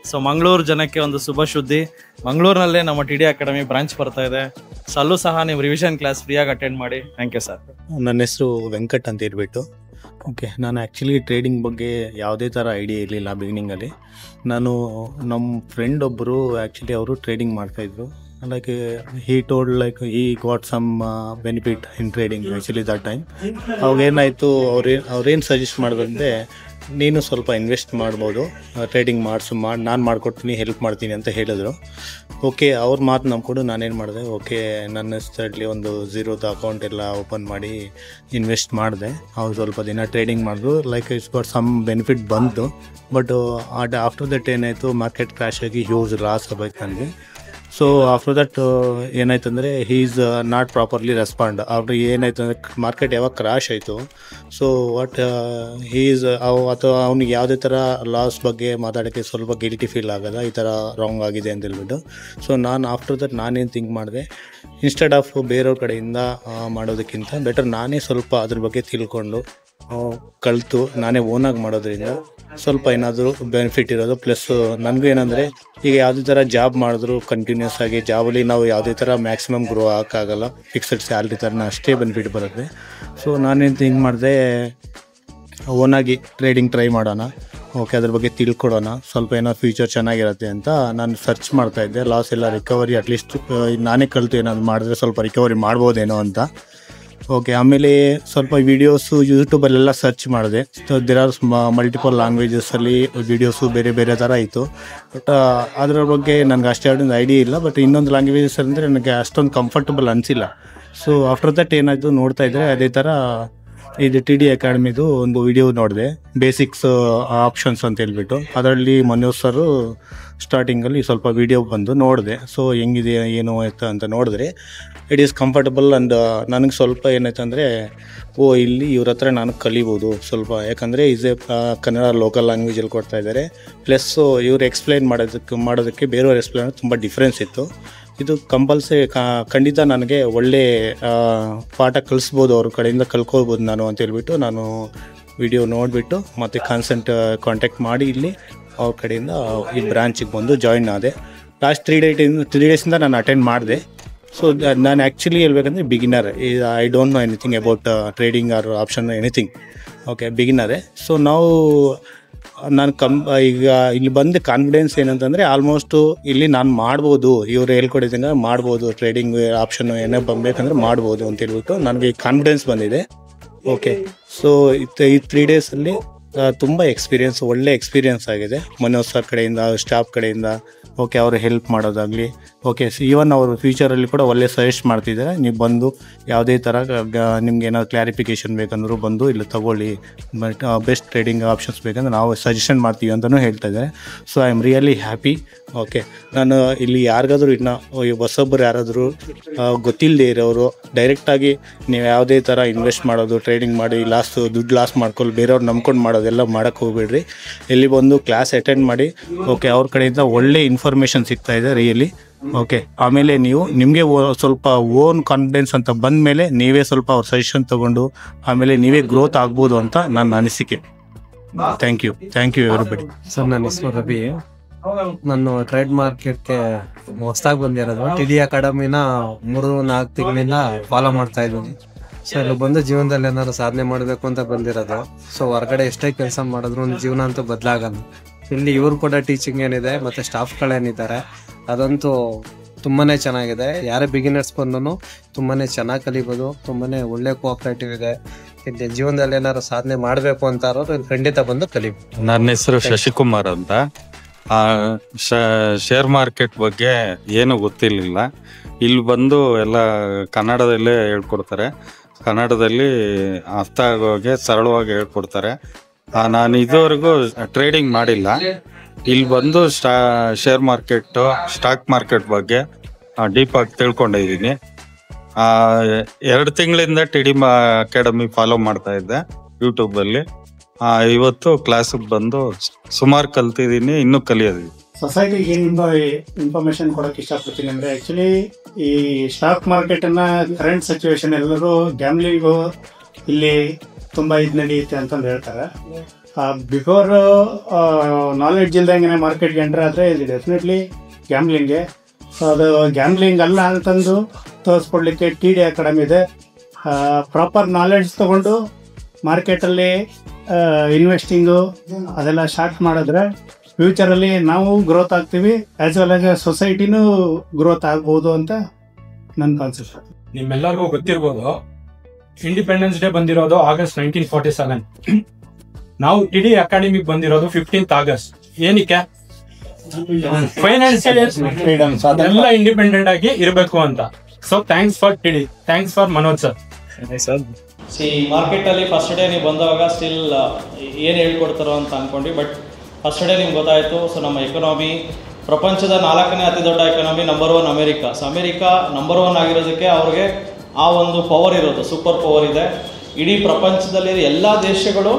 ಸೊ ಮಂಗಳೂರು ಜನಕ್ಕೆ ಒಂದು ಶುಭ ಸುದ್ದಿ. ಮಂಗಳೂರಿನಲ್ಲೇ ನಮ್ಮ TDI ಅಕಾಡೆಮಿ ಬ್ರಾಂಚ್ ಬರ್ತಾ ಇದೆ. ಸೊ ಅಲ್ಲೂ ಸಹ ನೀವು ರಿವಿಷನ್ ಕ್ಲಾಸ್ ಫ್ರೀಯಾಗಿ ಅಟೆಂಡ್ ಮಾಡಿ. Thank you sir. ನನ್ನ ಹೆಸರು ವೆಂಕಟ್ ಅಂತ ಹೇಳ್ಬಿಟ್ಟು. ಓಕೆ, ನಾನು ಆ್ಯಕ್ಚುಲಿ ಟ್ರೇಡಿಂಗ್ ಬಗ್ಗೆ ಯಾವುದೇ ಥರ ಐಡಿಯಾ ಇರಲಿಲ್ಲ ಬಿಗಿನಿಂಗಲ್ಲಿ. ನಮ್ಮ ಫ್ರೆಂಡ್ ಒಬ್ಬರು ಆ್ಯಕ್ಚುಲಿ ಅವರು ಟ್ರೇಡಿಂಗ್ ಮಾಡ್ತಾಯಿದ್ರು. Like he told like he got some benefit in trading actually that time. ಅವಾಗೇನಾಯಿತು, ಅವ್ರೇನು ಸಜೆಸ್ಟ್ ಮಾಡಿದ್ರೆ ನೀನು ಸ್ವಲ್ಪ ಇನ್ವೆಸ್ಟ್ ಮಾಡ್ಬೋದು, ಟ್ರೇಡಿಂಗ್ ನಾನು ಮಾಡಿಕೊಡ್ತೀನಿ, ಹೆಲ್ಪ್ ಮಾಡ್ತೀನಿ ಅಂತ ಹೇಳಿದ್ರು. ಓಕೆ, ಅವ್ರ ಮಾತು ನಂಬ್ಕೊಂಡು ನಾನೇನು ಮಾಡಿದೆ, ಓಕೆ ನನ್ನ ಹೆಸರಲ್ಲಿ ಒಂದು ಝೀರೋದ ಅಕೌಂಟ್ ಎಲ್ಲ ಓಪನ್ ಮಾಡಿ ಇನ್ವೆಸ್ಟ್ ಮಾಡಿದೆ. ಅವ್ರು ಸ್ವಲ್ಪ ದಿನ ಟ್ರೇಡಿಂಗ್ ಮಾಡಿದ್ರು. Like it's got some benefit ಬಂತು. ಬಟ್ ಆಫ್ಟರ್ ದಟ್ ಏನಾಯಿತು, ಮಾರ್ಕೆಟ್ ಕ್ರ್ಯಾಶ್ ಆಗಿ ಹ್ಯೂಜ್ ಲಾಸ್ ಆಗಬೇಕು ನನಗೆ. ಸೊ ಆಫ್ಟರ್ ದಟ್ ಏನಾಯ್ತು ಅಂದರೆ he is not properly respond. ಅವ್ರು ಏನಾಯ್ತು ಅಂದರೆ ಮಾರ್ಕೆಟ್ ಯಾವಾಗ ಕ್ರಾಶ್ ಆಯಿತು, ಸೊ ವಾಟ್ ಈಸ್ ಅಥವಾ ಅವ್ನಿಗೆ ಯಾವುದೇ ಥರ ಲಾಸ್ ಬಗ್ಗೆ ಮಾತಾಡೋಕ್ಕೆ ಸ್ವಲ್ಪ ಗಿಲ್ಟಿ ಫೀಲ್ ಆಗೋದ, ಈ ಥರ ರಾಂಗ್ ಆಗಿದೆ ಅಂತ ಹೇಳ್ಬಿಟ್ಟು. ಸೊ ನಾನು ಆಫ್ಟರ್ ದಟ್ ನಾನೇನು ಥಿಂಕ್ ಮಾಡಿದೆ, ಇನ್ಸ್ಟೆಡ್ ಆಫ್ ಬೇರೆಯವ್ರ ಕಡೆಯಿಂದ ಮಾಡೋದಕ್ಕಿಂತ ಬೆಟರ್ ನಾನೇ ಸ್ವಲ್ಪ ಅದ್ರ ಬಗ್ಗೆ ತಿಳ್ಕೊಂಡು ಕಲಿತು ನಾನೇ ಓನಾಗಿ ಮಾಡೋದ್ರಿಂದ ಸ್ವಲ್ಪ ಏನಾದರೂ ಬೆನಿಫಿಟ್ ಇರೋದು. ಪ್ಲಸ್ ನನಗೂ ಏನಂದರೆ, ಈಗ ಯಾವುದೇ ಥರ ಜಾಬ್ ಮಾಡಿದ್ರು ಕಂಟಿನ್ಯೂಸ್ ಆಗಿ ಜಾಬಲ್ಲಿ ನಾವು ಯಾವುದೇ ಥರ ಮ್ಯಾಕ್ಸಿಮಮ್ ಗ್ರೋ ಹಾಕೋಕ್ಕಾಗಲ್ಲ, ಫಿಕ್ಸೆಡ್ ಸ್ಯಾಲ್ರಿ ಥರನ ಅಷ್ಟೇ ಬೆನಿಫಿಟ್ ಬರುತ್ತೆ. ಸೊ ನಾನೇನು ಥಿಂಕ್ ಮಾಡಿದೆ, ಓನಾಗಿ ಟ್ರೇಡಿಂಗ್ ಟ್ರೈ ಮಾಡೋಣ, ಓಕೆ ಅದ್ರ ಬಗ್ಗೆ ತಿಳ್ಕೊಡೋಣ, ಸ್ವಲ್ಪ ಏನೋ ಫ್ಯೂಚರ್ ಚೆನ್ನಾಗಿರುತ್ತೆ ಅಂತ ನಾನು ಸರ್ಚ್ ಮಾಡ್ತಾಯಿದ್ದೆ. ಲಾಸ್ ಎಲ್ಲ ರಿಕವರಿ ಅಟ್ಲೀಸ್ಟ್ ನಾನೇ ಕಲಿತು ಏನಾದ್ರು ಮಾಡಿದ್ರೆ ಸ್ವಲ್ಪ ರಿಕವರಿ ಮಾಡ್ಬೋದೇನೋ ಅಂತ. ಓಕೆ, ಆಮೇಲೆ ಸ್ವಲ್ಪ ವೀಡಿಯೋಸು ಯೂಟ್ಯೂಬಲ್ಲೆಲ್ಲ ಸರ್ಚ್ ಮಾಡಿದೆ. ದೇರ್ ಆರ್ ಮಲ್ಟಿಪಲ್ ಲ್ಯಾಂಗ್ವೇಜಸಲ್ಲಿ ವೀಡಿಯೋಸು ಬೇರೆ ಬೇರೆ ಥರ ಇತ್ತು. ಬಟ್ ಅದರ ಬಗ್ಗೆ ನನಗೆ ಅಷ್ಟೊಂದು ಐಡಿಯಾ ಇಲ್ಲ. ಬಟ್ ಇನ್ನೊಂದು ಲ್ಯಾಂಗ್ವೇಜಸ್ ಅಂದರೆ ನನಗೆ ಅಷ್ಟೊಂದು ಕಂಫರ್ಟಬಲ್ ಅನಿಸಿಲ್ಲ. ಸೊ ಆಫ್ಟರ್ ದಟ್ ಏನಾಯಿತು, ನೋಡ್ತಾ ಇದ್ದರೆ ಅದೇ ಥರ ಇದು TDI ಅಕಾಡೆಮಿದು ಒಂದು ವಿಡಿಯೋ ನೋಡಿದೆ, ಬೇಸಿಕ್ಸ್ ಆಪ್ಷನ್ಸ್ ಅಂತ ಹೇಳ್ಬಿಟ್ಟು. ಅದರಲ್ಲಿ ಮನೋಜ್ ಸರು ಸ್ಟಾರ್ಟಿಂಗಲ್ಲಿ ಸ್ವಲ್ಪ ವಿಡಿಯೋ ಬಂದು ನೋಡಿದೆ. ಸೊ ಹೆಂಗಿದೆ ಏನು ಆಯ್ತು ಅಂತ ನೋಡಿದ್ರೆ ಇಟ್ ಈಸ್ ಕಂಫರ್ಟಬಲ್ ಆ್ಯಂಡ್ ನನಗೆ ಸ್ವಲ್ಪ ಏನಾಯ್ತಂದರೆ ಇಲ್ಲಿ ಇವ್ರ ಹತ್ರ ನಾನು ಕಲಿಬೋದು ಸ್ವಲ್ಪ, ಯಾಕಂದರೆ ಈಸ್ ಎ ಕನ್ನಡ ಲೋಕಲ್ ಲ್ಯಾಂಗ್ವೇಜಲ್ಲಿ ಕೊಡ್ತಾ ಇದ್ದಾರೆ. ಪ್ಲಸ್ಸು ಇವ್ರು ಎಕ್ಸ್ಪ್ಲೈನ್ ಮಾಡೋದಕ್ಕೆ ಬೇರೆಯವ್ರು ಎಕ್ಸ್ಪ್ಲೈನ್ ತುಂಬ ಡಿಫ್ರೆನ್ಸ್ ಇತ್ತು. ಇದು ಕಂಪಲ್ಸರಿ ಖಂಡಿತ ನನಗೆ ಒಳ್ಳೆ ಪಾಠ ಕಲಿಸ್ಬೋದು, ಅವ್ರ ಕಡೆಯಿಂದ ಕಲ್ಕೋಬೋದು ನಾನು ಅಂತ ಹೇಳ್ಬಿಟ್ಟು ನಾನು ವಿಡಿಯೋ ನೋಡಿಬಿಟ್ಟು ಮತ್ತು ಕಾಂಟ್ಯಾಕ್ಟ್ ಮಾಡಿ ಇಲ್ಲಿ ಅವ್ರ ಕಡೆಯಿಂದ ಈ ಬ್ರಾಂಚಿಗೆ ಬಂದು ಜಾಯಿನ್ ಆದೆ. ಲಾಸ್ಟ್ 3 ಡೇಸಿಂದ ನಾನು ಅಟೆಂಡ್ ಮಾಡಿದೆ. ಸೊ ನಾನು ಆ್ಯಕ್ಚುಲಿ ಹೇಳ್ಬೇಕಂದ್ರೆ beginner, I don't know anything about trading or option anything. Okay, ಬಿಗಿನರೇ. ಸೊ ನಾವು ಈಗ ಇಲ್ಲಿ ಬಂದ ಕಾನ್ಫಿಡೆನ್ಸ್ ಏನಂತಂದರೆ ಆಲ್ಮೋಸ್ಟು ಇಲ್ಲಿ ನಾನು ಮಾಡ್ಬೋದು, ಇವ್ರು ಹೇಳ್ಕೊಟ್ಟಿದ್ದಂಗೆ ಮಾಡ್ಬೋದು, ಟ್ರೇಡಿಂಗ್ ಆಪ್ಷನ್ನು ಏನೇ ಬೇಕಂದ್ರೆ ಮಾಡ್ಬೋದು ಅಂತ ಹೇಳ್ಬಿಟ್ಟು ನನಗೆ ಕಾನ್ಫಿಡೆನ್ಸ್ ಬಂದಿದೆ. ಓಕೆ, ಸೊ ಈ 3 ಡೇಸಲ್ಲಿ ತುಂಬ ಒಳ್ಳೆ ಎಕ್ಸ್ಪೀರಿಯೆನ್ಸ್ ಆಗಿದೆ ಮನೋಜ್ ಸರ್ ಕಡೆಯಿಂದ, ಸ್ಟಾಫ್ ಕಡೆಯಿಂದ. ಓಕೆ, ಅವರು ಹೆಲ್ಪ್ ಮಾಡೋದಾಗಲಿ, ಓಕೆ, ಈವನ್ ಅವರು ಫ್ಯೂಚರಲ್ಲಿ ಕೂಡ ಒಳ್ಳೆ ಸಜೆಸ್ಟ್ ಮಾಡ್ತಿದ್ದಾರೆ. ನೀವು ಬಂದು ಯಾವುದೇ ಥರ ನಿಮ್ಗೆ ಏನಾದ್ರು ಕ್ಲಾರಿಫಿಕೇಷನ್ ಬೇಕಂದ್ರೂ ಬಂದು ಇಲ್ಲಿ ತೊಗೊಳ್ಳಿ, ಬಟ್ ಬೆಸ್ಟ್ ಟ್ರೇಡಿಂಗ್ ಆಪ್ಷನ್ಸ್ ಬೇಕಂದ್ರೆ ನಾವು ಸಜೆಷನ್ ಮಾಡ್ತೀವಿ ಅಂತಲೂ ಹೇಳ್ತಾ ಇದ್ದಾರೆ. So I am really happy. Okay, ನಾನು ಇಲ್ಲಿ ಯಾರಿಗಾದ್ರೂ ಇನ್ನು ಹೊಸೊಬ್ಬರು ಯಾರಾದರೂ ಗೊತ್ತಿಲ್ಲದೆ ಇರೋರು ಡೈರೆಕ್ಟಾಗಿ ನೀವು ಯಾವುದೇ ಥರ ಇನ್ವೆಸ್ಟ್ ಮಾಡೋದು, ಟ್ರೇಡಿಂಗ್ ಮಾಡಿ ದುಡ್ಡು ಲಾಸ್ ಮಾಡ್ಕೊಳ್ಳಿ, ಬೇರೆಯವ್ರು ನಂಬ್ಕೊಂಡು ಮಾಡೋದೆಲ್ಲ ಮಾಡೋಕ್ಕೆ ಹೋಗ್ಬೇಡ್ರಿ. ಇಲ್ಲಿ ಬಂದು ಕ್ಲಾಸ್ ಅಟೆಂಡ್ ಮಾಡಿ. ಓಕೆ, ಅವ್ರ ಕಡೆಯಿಂದ ಒಳ್ಳೆ ಇನ್ಫಾರ್ಮೇಷನ್ ಸಿಗ್ತಾ ಇದೆ ರಿಯಲಿ. ಓಕೆ, ಆಮೇಲೆ ನಿಮಗೆ ಸ್ವಲ್ಪ ಓನ್ ಕಾನ್ಫಿಡೆನ್ಸ್ ಅಂತ ಬಂದ ಮೇಲೆ ನೀವೇ ಸ್ವಲ್ಪ ಅವ್ರ ಸಜೆಷನ್ ತೊಗೊಂಡು ಆಮೇಲೆ ನೀವೇ ಗ್ರೋತ್ ಆಗ್ಬೋದು ಅಂತ ನನ್ನ ಅನಿಸಿಕೆ. Thank you everybody. ಸರ್, ನನ್ನ ಹೆಸರು ರವಿ. ನಾನು ಟ್ರೇಡ್ ಮಾರ್ಕೆಟ್ಗೆ ಹೊಸದಾಗಿ ಬಂದಿರೋದು. TD ಅಕಾಡೆಮಿನ 3-4 ತಿಂಗಳಿಂದ ಫಾಲೋ ಮಾಡ್ತಾ ಇದ್ದೀನಿ. ಸೊ ಇಲ್ಲಿ ಬಂದು ಜೀವನದಲ್ಲಿ ಏನಾದ್ರು ಸಾಧನೆ ಮಾಡಬೇಕು ಅಂತ ಬಂದಿರೋದು. ಸೊ ಹೊರಗಡೆ ಎಷ್ಟೇ ಕೆಲಸ ಮಾಡಿದ್ರು ಒಂದು ಜೀವನ ಅಂತೂ ಬದಲಾಗಲ್ಲ. ಇಲ್ಲಿ ಇವ್ರು ಕೂಡ ಟೀಚಿಂಗ್ ಏನಿದೆ ಮತ್ತು ಸ್ಟಾಫ್ಗಳೇನಿದ್ದಾರೆ ಅದಂತೂ ತುಂಬಾ ಚೆನ್ನಾಗಿದೆ. ಯಾರೇ ಬಿಗಿನರ್ಸ್ ಬಂದು ತುಂಬಾ ಚೆನ್ನಾಗಿ ಕಲಿಬೋದು. ತುಂಬಾ ಒಳ್ಳೆ ಕೋಆಪ್ರೇಟಿವ್ ಇದೆ. ಇಲ್ಲಿ ಜೀವನದಲ್ಲಿ ಏನಾದ್ರು ಸಾಧನೆ ಮಾಡಬೇಕು ಅಂತ ಇಲ್ಲಿ ಖಂಡಿತ ಬಂದು ಕಲಿಬೋದು. ನನ್ನ ಹೆಸರು ಶಶಿಕುಮಾರ್ ಅಂತ. ಶೇರ್ ಮಾರ್ಕೆಟ್ ಬಗ್ಗೆ ಏನು ಗೊತ್ತಿರಲಿಲ್ಲ. ಇಲ್ಲಿ ಬಂದು ಎಲ್ಲ ಕನ್ನಡದಲ್ಲೇ ಹೇಳ್ಕೊಡ್ತಾರೆ. ಕನ್ನಡದಲ್ಲಿ ಅರ್ಥ ಆಗೋಗೆ ಸರಳವಾಗಿ ಹೇಳ್ಕೊಡ್ತಾರೆ. ನಾನು ಇದುವರೆಗೂ ಟ್ರೇಡಿಂಗ್ ಮಾಡಿಲ್ಲ. ಇಲ್ಲಿ ಬಂದು ಶೇರ್ ಮಾರ್ಕೆಟ್, ಸ್ಟಾಕ್ ಮಾರ್ಕೆಟ್ ಬಗ್ಗೆ ಡೀಪಾಗಿ ತಿಳ್ಕೊಂಡಿದ್ದೀನಿ. 2 ತಿಂಗಳಿಂದ TD ಅಕಾಡೆಮಿ ಫಾಲೋ ಮಾಡ್ತಾ ಇದ್ದೆ ಯೂಟ್ಯೂಬಲ್ಲಿ. ಇವತ್ತು ಕ್ಲಾಸಿಗೆ ಬಂದು ಸುಮಾರು ಕಲ್ತಿದ್ದೀನಿ, ಇನ್ನೂ ಕಲಿಯೋದಿದೆ. ಸೊಸೈಟಿಗೆ ಏನಿಂದ ಇನ್ಫಾರ್ಮೇಶನ್ ಕೊಡೋಕೆ ಇಷ್ಟಪಡ್ತೀನಿ ಅಂದರೆ, ಆ್ಯಕ್ಚುಲಿ ಈ ಸ್ಟಾಕ್ ಮಾರ್ಕೆಟನ್ನು ಕರೆಂಟ್ ಸಿಚುವೇಶನ್ ಎಲ್ಲರೂ ಗ್ಯಾಮ್ಲಿಂಗು ಇಲ್ಲಿ ತುಂಬ ನಡೆಯುತ್ತೆ ಅಂತಂದು ಹೇಳ್ತಾರೆ. ಬಿಫೋರ್ ನಾಲೆಡ್ಜ್ ಇಲ್ದಂಗೆ ಮಾರ್ಕೆಟ್ಗೆ ಎಂಟ್ರ್ ಆದರೆ ಇದು ಡೆಫಿನೆಟ್ಲಿ ಗ್ಯಾಮ್ಲಿಂಗೆ. ಸೊ ಅದು ಗ್ಯಾಮ್ಲಿಂಗ್ ಅಲ್ಲ ಅಂತಂದು ತೋರಿಸ್ಕೊಡ್ಲಿಕ್ಕೆ TD ಅಕಾಡೆಮಿ ಇದೆ. ಪ್ರಾಪರ್ ನಾಲೆಡ್ಜ್ ತೊಗೊಂಡು ಮಾರ್ಕೆಟಲ್ಲಿ ಇನ್ವೆಸ್ಟಿಂಗು ಅದೆಲ್ಲ ಸ್ಟಾರ್ಟ್ ಮಾಡಿದ್ರೆ ಫ್ಯೂಚರಲ್ಲಿ ನಾವು ಗ್ರೋತ್ ಆಗ್ತೀವಿ, ಆ್ಯಸ್ ವೆಲ್ ಆಸ್ ಸೊಸೈಟಿನೂ ಗ್ರೋತ್ ಆಗ್ಬೋದು ಅಂತ ನನ್ನ ಕಾನ್ಸೆಪ್ಟ್. ನಿಮ್ಮೆಲ್ಲರಿಗೂ ಗೊತ್ತಿರ್ಬೋದು, ಇಂಡಿಪೆಂಡೆನ್ಸ್ ಡೇ ಬಂದಿರೋದು August 1947. ನಾವು TD ಅಕಾಡೆಮಿಗೆ ಬಂದಿರೋದು 15th August. ಏನಕ್ಕೆ? ಫೈನಾನ್ಷಿಯಲ್ ಎಲ್ಲ ಇಂಡಿಪೆಂಡೆಂಟ್ ಆಗಿ ಇರಬೇಕು ಅಂತ. So thanks for TD, thanks for Manoj sir. ಮಾರ್ಕೆಟಲ್ಲಿ ಫಸ್ಟ್ ಡೇ ನೀವು ಬಂದಾಗ ಸ್ಟಿಲ್ ಏನು ಹೇಳ್ಕೊಡ್ತಾರೋ ಅಂತ ಅಂದ್ಕೊಂಡು, ಬಟ್ ಫಸ್ಟ್ ಡೇ ನಿಮ್ಗೆ ಗೊತ್ತಾಯಿತು. ಸೊ ನಮ್ಮ ಎಕನಾಮಿ ಪ್ರಪಂಚದ 4ನೇ ಅತಿ ದೊಡ್ಡ economy, number 1 America. So America number 1 ಆಗಿರೋದಕ್ಕೆ ಅವ್ರಿಗೆ ಆ ಒಂದು ಪವರ್ ಇರೋದು, ಸೂಪರ್ ಪವರ್ ಇದೆ. ಇಡೀ ಪ್ರಪಂಚದಲ್ಲಿ ಎಲ್ಲ ದೇಶಗಳು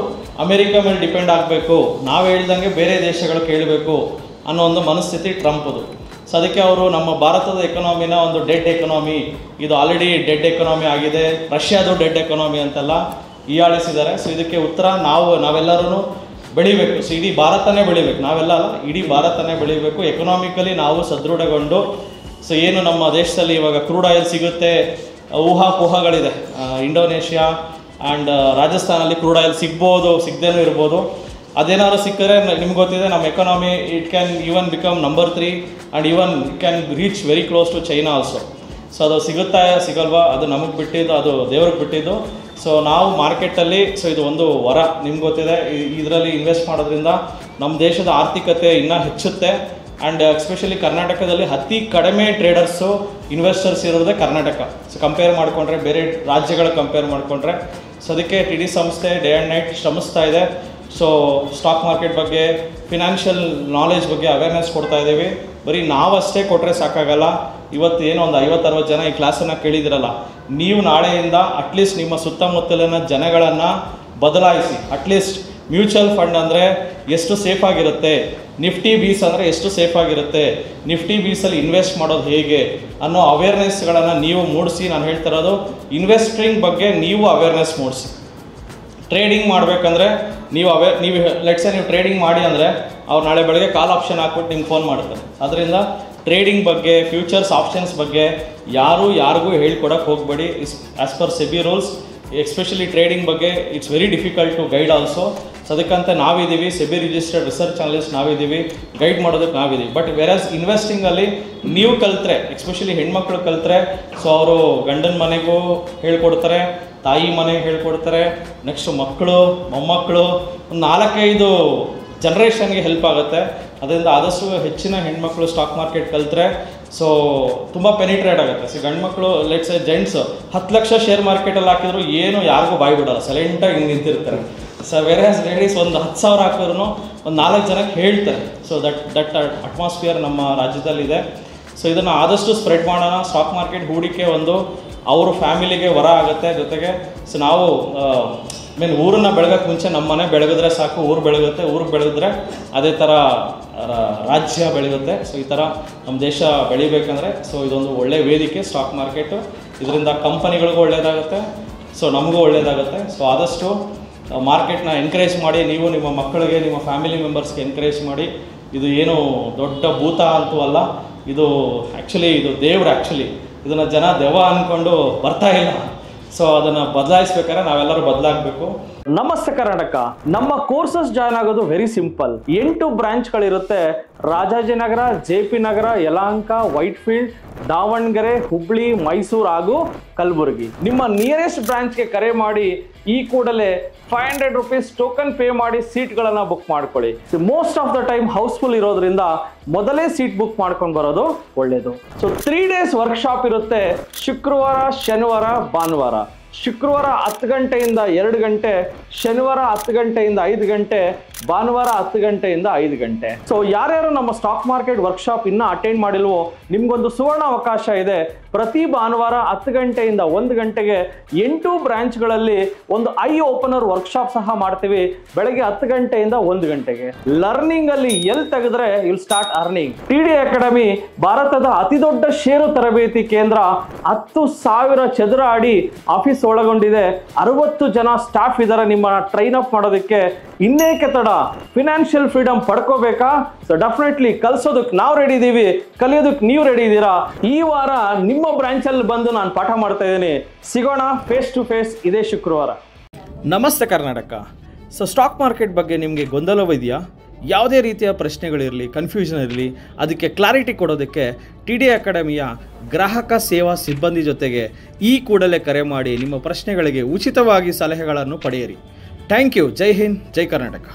ಅಮೆರಿಕ ಮೇಲೆ ಡಿಪೆಂಡ್ ಆಗಬೇಕು, ನಾವು ಹೇಳ್ದಂಗೆ ಬೇರೆ ದೇಶಗಳು ಕೇಳಬೇಕು ಅನ್ನೋ ಒಂದು ಮನಸ್ಥಿತಿ ಟ್ರಂಪ್ದು. ಸೊ ಅದಕ್ಕೆ ಅವರು ನಮ್ಮ ಭಾರತದ ಎಕನಾಮಿನ ಒಂದು ಡೆಡ್ ಎಕನಾಮಿ, ಇದು ಆಲ್ರೆಡಿ ಡೆಡ್ ಎಕನಾಮಿ ಆಗಿದೆ, ರಷ್ಯಾದು ಡೆಡ್ ಎಕನಾಮಿ ಅಂತೆಲ್ಲ ಹೀಯಾಳಿಸಿದ್ದಾರೆ. ಸೊ ಇದಕ್ಕೆ ಉತ್ತರ ನಾವೆಲ್ಲರೂ ಬೆಳಿಬೇಕು. ಸೊ ಇಡೀ ಭಾರತನೇ ಬೆಳಿಬೇಕು, ನಾವೆಲ್ಲ ಅಲ್ಲ, ಇಡೀ ಭಾರತನೇ ಬೆಳಿಬೇಕು. ಎಕನಾಮಿಕಲಿ ನಾವು ಸದೃಢಗೊಂಡು, ಸೊ ಏನು ನಮ್ಮ ದೇಶದಲ್ಲಿ ಇವಾಗ ಕ್ರೂಡ್ ಆಯಿಲ್ ಸಿಗುತ್ತೆ, ಊಹಾಪೋಹಗಳಿದೆ. ಇಂಡೋನೇಷ್ಯಾ ಆ್ಯಂಡ್ ರಾಜಸ್ಥಾನಲ್ಲಿ ಕ್ರೂಡ್ ಆಯಿಲ್ ಸಿಗ್ಬೋದು, ಸಿಗದೇನೂ ಇರ್ಬೋದು. ಅದೇನಾದ್ರು ಸಿಕ್ಕರೆ ನಿಮ್ಗೆ ಗೊತ್ತಿದೆ ನಮ್ಮ economy it can even become number 3 and even it can reach very close to China also. So ಅದು ಸಿಗುತ್ತಾ ಸಿಗಲ್ವಾ ಅದು ನಮಗೆ ಬಿಟ್ಟಿದ್ದು, ಅದು ದೇವ್ರಿಗೆ ಬಿಟ್ಟಿದ್ದು. ಸೊ ನಾವು ಮಾರ್ಕೆಟಲ್ಲಿ, ಸೊ ಇದು ಒಂದು ವರ, ನಿಮ್ಗೆ ಗೊತ್ತಿದೆ, ಇದರಲ್ಲಿ ಇನ್ವೆಸ್ಟ್ ಮಾಡೋದ್ರಿಂದ ನಮ್ಮ ದೇಶದ ಆರ್ಥಿಕತೆ ಇನ್ನೂ ಹೆಚ್ಚುತ್ತೆ. ಆ್ಯಂಡ್ ಎಸ್ಪೆಷಲಿ ಕರ್ನಾಟಕದಲ್ಲಿ ಅತಿ ಕಡಿಮೆ ಟ್ರೇಡರ್ಸು, ಇನ್ವೆಸ್ಟರ್ಸ್ ಇರೋದೇ ಕರ್ನಾಟಕ. ಸೊ ಕಂಪೇರ್ ಮಾಡಿಕೊಂಡ್ರೆ ಬೇರೆ ರಾಜ್ಯಗಳ ಕಂಪೇರ್ ಮಾಡಿಕೊಂಡ್ರೆ, ಸೊ ಅದಕ್ಕೆ TD ಸಂಸ್ಥೆ ಡೇ ಆ್ಯಂಡ್ ನೈಟ್ ಶ್ರಮಿಸ್ತಾ ಇದೆ. ಸೊ ಸ್ಟಾಕ್ ಮಾರ್ಕೆಟ್ ಬಗ್ಗೆ, ಫಿನಾನ್ಷಿಯಲ್ ನಾಲೆಜ್ ಬಗ್ಗೆ ಅವೇರ್ನೆಸ್ ಕೊಡ್ತಾ ಇದ್ದೀವಿ. ಬರೀ ನಾವಷ್ಟೇ ಕೊಟ್ಟರೆ ಸಾಕಾಗಲ್ಲ. ಇವತ್ತು ಏನೋ ಒಂದು 50-60 ಜನ ಈ ಕ್ಲಾಸನ್ನು ಕೇಳಿದಿರಲ್ಲ, ನೀವು ನಾಳೆಯಿಂದ ಅಟ್ಲೀಸ್ಟ್ ನಿಮ್ಮ ಸುತ್ತಮುತ್ತಲಿನ ಜನಗಳನ್ನು ಬದಲಾಯಿಸಿ. ಅಟ್ಲೀಸ್ಟ್ ಮ್ಯೂಚುವಲ್ ಫಂಡ್ ಅಂದರೆ ಎಷ್ಟು ಸೇಫ್ ಆಗಿರುತ್ತೆ, ನಿಫ್ಟಿ ಬೀಸ್ ಅಂದರೆ ಎಷ್ಟು ಸೇಫ್ ಆಗಿರುತ್ತೆ, ನಿಫ್ಟಿ ಬೀಸಲ್ಲಿ ಇನ್ವೆಸ್ಟ್ ಮಾಡೋದು ಹೇಗೆ ಅನ್ನೋ ಅವೇರ್ನೆಸ್ಗಳನ್ನು ನೀವು ಮೂಡಿಸಿ. ನಾನು ಹೇಳ್ತಿರೋದು ಇನ್ವೆಸ್ಟಿಂಗ್ ಬಗ್ಗೆ ನೀವು ಅವೇರ್ನೆಸ್ ಮೂಡಿಸಿ. ಟ್ರೇಡಿಂಗ್ ಮಾಡಬೇಕಂದ್ರೆ ನೀವು ಲೆಟ್ಸೆ ನೀವು ಟ್ರೇಡಿಂಗ್ ಮಾಡಿ ಅಂದರೆ ಅವ್ರು ನಾಳೆ ಬೆಳಗ್ಗೆ ಕಾಲ್ ಆಪ್ಷನ್ ಹಾಕ್ಬಿಟ್ಟು ನಿಮ್ಗೆ ಫೋನ್ ಮಾಡ್ತಾರೆ. ಅದರಿಂದ ಟ್ರೇಡಿಂಗ್ ಬಗ್ಗೆ, ಫ್ಯೂಚರ್ಸ್ ಆಪ್ಷನ್ಸ್ ಬಗ್ಗೆ ಯಾರಿಗೂ ಹೇಳ್ಕೊಡಕ್ಕೆ ಹೋಗಬೇಡಿ. As per SEBI rules, especially trading ಬಗ್ಗೆ it's very difficult to guide also. So ಅದಕ್ಕಂತ ನಾವಿದ್ದೀವಿ, ಸೆಬಿ ರಿಜಿಸ್ಟರ್ಡ್ ರಿಸರ್ಚ್ ಅನಲಿಸ್ಟ್ ನಾವಿದ್ದೀವಿ, ಗೈಡ್ ಮಾಡೋದಕ್ಕೆ ನಾವಿದ್ದೀವಿ. ಬಟ್ ವೆರಾಸ್ ಇನ್ವೆಸ್ಟಿಂಗಲ್ಲಿ ನೀವು ಕಲ್ತ್ರೆ, ಎಸ್ಪೆಷಲಿ ಹೆಣ್ಮಕ್ಳು ಕಲ್ತ್ರೆ, ಸೊ ಅವರು ಗಂಡನ ಮನೆಗೂ ಹೇಳ್ಕೊಡ್ತಾರೆ, ತಾಯಿ ಮನೆಗೆ ಹೇಳ್ಕೊಡ್ತಾರೆ, ನೆಕ್ಸ್ಟ್ ಮಕ್ಕಳು, ಮೊಮ್ಮಕ್ಕಳು, ಒಂದು 4-5 ಜನ್ರೇಷನ್ಗೆ ಹೆಲ್ಪ್ ಆಗುತ್ತೆ. ಅದರಿಂದ ಆದಷ್ಟು ಹೆಚ್ಚಿನ ಹೆಣ್ಮಕ್ಳು ಸ್ಟಾಕ್ ಮಾರ್ಕೆಟ್ ಕಲ್ತ್ರೆ ಸೊ ತುಂಬ ಪೆನಿಟ್ರೇಟ್ ಆಗುತ್ತೆ. ಸೊ ಗಂಡು ಮಕ್ಕಳು ಲೆಟ್ಸ್ ಜೆಂಟ್ಸ್ 10 ಲಕ್ಷ ಶೇರ್ ಮಾರ್ಕೆಟಲ್ಲಿ ಹಾಕಿದ್ರು ಏನು ಯಾರಿಗೂ ಬಾಯಿ ಬಿಡೋಲ್ಲ, ಸೈಲೆಂಟಾಗಿ ಹಿಂಗೆ ನಿಂತಿರ್ತಾರೆ. ಸೊ ವೆರಾಸ್ ಲೇಡೀಸ್ ಒಂದು 10,000 ಹಾಕಿದ್ರು ಒಂದು 4 ಜನಕ್ಕೆ ಹೇಳ್ತಾರೆ. ಸೊ ದಟ್ ಅಟ್ಮಾಸ್ಫಿಯರ್ ನಮ್ಮ ರಾಜ್ಯದಲ್ಲಿದೆ. ಸೊ ಇದನ್ನು ಆದಷ್ಟು ಸ್ಪ್ರೆಡ್ ಮಾಡೋಣ. ಸ್ಟಾಕ್ ಮಾರ್ಕೆಟ್ ಹೂಡಿಕೆ ಒಂದು ಅವ್ರ ಫ್ಯಾಮಿಲಿಗೆ ವರ ಆಗುತ್ತೆ. ಜೊತೆಗೆ ಸೊ ನಾವು ಊರನ್ನು ಬೆಳಗಕ್ಕೆ ಮುಂಚೆ ನಮ್ಮ ಮನೆ ಬೆಳಗಿದ್ರೆ ಸಾಕು, ಊರು ಬೆಳಗುತ್ತೆ, ಊರು ಬೆಳೆದಿದ್ರೆ ಅದೇ ಥರ ರಾಜ್ಯ ಬೆಳೆಯುತ್ತೆ. ಸೊ ಈ ಥರ ನಮ್ಮ ದೇಶ ಬೆಳಿಬೇಕಂದ್ರೆ ಸೊ ಇದೊಂದು ಒಳ್ಳೆಯ ವೇದಿಕೆ ಸ್ಟಾಕ್ ಮಾರ್ಕೆಟು. ಇದರಿಂದ ಕಂಪನಿಗಳಿಗೂ ಒಳ್ಳೆಯದಾಗುತ್ತೆ, ಸೊ ನಮಗೂ ಒಳ್ಳೆಯದಾಗುತ್ತೆ. ಸೊ ಆದಷ್ಟು ಮಾರ್ಕೆಟ್ನ ಎನ್ಕರೇಜ್ ಮಾಡಿ, ನೀವು ನಿಮ್ಮ ಮಕ್ಕಳಿಗೆ, ನಿಮ್ಮ ಫ್ಯಾಮಿಲಿ ಮೆಂಬರ್ಸ್ಗೆ ಎನ್ಕರೇಜ್ ಮಾಡಿ. ಇದು ಏನು ದೊಡ್ಡ ಭೂತ ಅಂತೂ ಅಲ್ಲ, ಇದು ಆ್ಯಕ್ಚುಲಿ ಇದು ದೇವ್ರು. ಆ್ಯಕ್ಚುಲಿ ಇದನ್ನು ಜನ ದೆವ್ವ ಅಂದ್ಕೊಂಡು ಬರ್ತಾ ಇಲ್ಲ. ಸೊ ಅದನ್ನು ಬದಲಾಯಿಸ್ಬೇಕಾದ್ರೆ ನಾವೆಲ್ಲರೂ ಬದಲಾಗಬೇಕು. ನಮಸ್ತೆ ಕರ್ನಾಟಕ. ನಮ್ಮ ಕೋರ್ಸಸ್ ಜಾಯ್ನ್ ಆಗೋದು ವೆರಿ ಸಿಂಪಲ್. 8 ಬ್ರಾಂಚ್ಗಳಿರುತ್ತೆ. ರಾಜಾಜಿನಗರ, JP ನಗರ, ಯಲಹಂಕ, ವೈಟ್ಫೀಲ್ಡ್, ದಾವಣಗೆರೆ, ಹುಬ್ಳಿ, ಮೈಸೂರು ಹಾಗೂ ಕಲಬುರಗಿ. ನಿಮ್ಮ ನಿಯರೆಸ್ಟ್ ಬ್ರಾಂಚ್ಗೆ ಕರೆ ಮಾಡಿ ಈ ಕೂಡಲೇ 500 ರೂಪೀಸ್ ಟೋಕನ್ ಪೇ ಮಾಡಿ ಸೀಟ್ಗಳನ್ನು ಬುಕ್ ಮಾಡ್ಕೊಳ್ಳಿ. Most of the time housefull ಇರೋದ್ರಿಂದ ಮೊದಲೇ ಸೀಟ್ ಬುಕ್ ಮಾಡ್ಕೊಂಡು ಬರೋದು ಒಳ್ಳೆಯದು. ಸೊ 3 ಡೇಸ್ ವರ್ಕ್ಶಾಪ್ ಇರುತ್ತೆ. ಶುಕ್ರವಾರ, ಶನಿವಾರ, ಭಾನುವಾರ. ಶುಕ್ರವಾರ 10 ಗಂಟೆಯಿಂದ 2 ಗಂಟೆ, ಶನಿವಾರ 10 ಗಂಟೆಯಿಂದ 5 ಗಂಟೆ, ಭಾನುವಾರ 10 ಗಂಟೆಯಿಂದ 5 ಗಂಟೆ. ಸೊ ಯಾರ್ಯಾರು ನಮ್ಮ ಸ್ಟಾಕ್ ಮಾರ್ಕೆಟ್ ವರ್ಕ್ಶಾಪ್ ಇನ್ನೂ ಅಟೆಂಡ್ ಮಾಡಿಲ್ವೋ ನಿಮ್ಗೊಂದು ಸುವರ್ಣ ಅವಕಾಶ ಇದೆ. ಪ್ರತಿ ಭಾನುವಾರ 10 ಗಂಟೆಯಿಂದ 1 ಗಂಟೆಗೆ 8 ಬ್ರಾಂಚ್ಗಳಲ್ಲಿ ಒಂದು ಐ ಓಪನರ್ ವರ್ಕ್ಶಾಪ್ ಸಹ ಮಾಡ್ತೀವಿ. ಬೆಳಗ್ಗೆ 10 ಗಂಟೆಯಿಂದ 1 ಗಂಟೆಗೆ. ಲರ್ನಿಂಗ್ ಅಲ್ಲಿ ಎಲ್ಲಿ ತೆಗೆದ್ರೆ will start earning. TD academy ಭಾರತದ ಅತಿ ದೊಡ್ಡ ಷೇರು ತರಬೇತಿ ಕೇಂದ್ರ. 10,000 ಚದರ ಅಡಿ ಆಫೀಸ್ ಒಳಗೊಂಡಿದೆ. 60 ಜನ ಸ್ಟಾಫ್ ಇದ್ದಾರೆ ನಿಮ್ಮನ್ನ ಟ್ರೈನ್ ಅಪ್ ಮಾಡೋದಕ್ಕೆ. ಇನ್ನೇಕೆ ತಡ, ಫಿನಾನ್ಷಿಯಲ್ ಫ್ರೀಡಮ್ ಪಡ್ಕೋಬೇಕಾ? ಸೊ ಡೆಫಿನೆಟ್ಲಿ ಕಲಿಸೋದಕ್ಕೆ ನಾವು ರೆಡಿ ಇದ್ದೀವಿ, ಕಲಿಯೋದಕ್ಕೆ ನೀವು ರೆಡಿ ಇದ್ದೀರಾ? ಈ ವಾರ ನಿಮ್ಮ ಬ್ರಾಂಚ್ ಅಲ್ಲಿ ಬಂದು ನಾನು ಪಾಠ ಮಾಡ್ತಾ ಇದ್ದೀನಿ. ಸಿಗೋಣ ಫೇಸ್ ಟು ಫೇಸ್ ಇದೇ ಶುಕ್ರವಾರ. ನಮಸ್ತೆ ಕರ್ನಾಟಕ. ಸೊ ಸ್ಟಾಕ್ ಮಾರ್ಕೆಟ್ ಬಗ್ಗೆ ನಿಮಗೆ ಗೊಂದಲವಿದೆಯಾ? ಯಾವುದೇ ರೀತಿಯ ಪ್ರಶ್ನೆಗಳಿರಲಿ, ಕನ್ಫ್ಯೂಷನ್ ಇರಲಿ, ಅದಕ್ಕೆ ಕ್ಲಾರಿಟಿ ಕೊಡೋದಕ್ಕೆ TD ಅಕಾಡೆಮಿಯ ಗ್ರಾಹಕ ಸೇವಾ ಸಿಬ್ಬಂದಿ ಜೊತೆಗೆ ಈ ಕೂಡಲೇ ಕರೆ ಮಾಡಿ ನಿಮ್ಮ ಪ್ರಶ್ನೆಗಳಿಗೆ ಉಚಿತವಾಗಿ ಸಲಹೆಗಳನ್ನು ಪಡೆಯಿರಿ. Thank you. ಜೈ ಹಿಂದ್, ಜೈ ಕರ್ನಾಟಕ.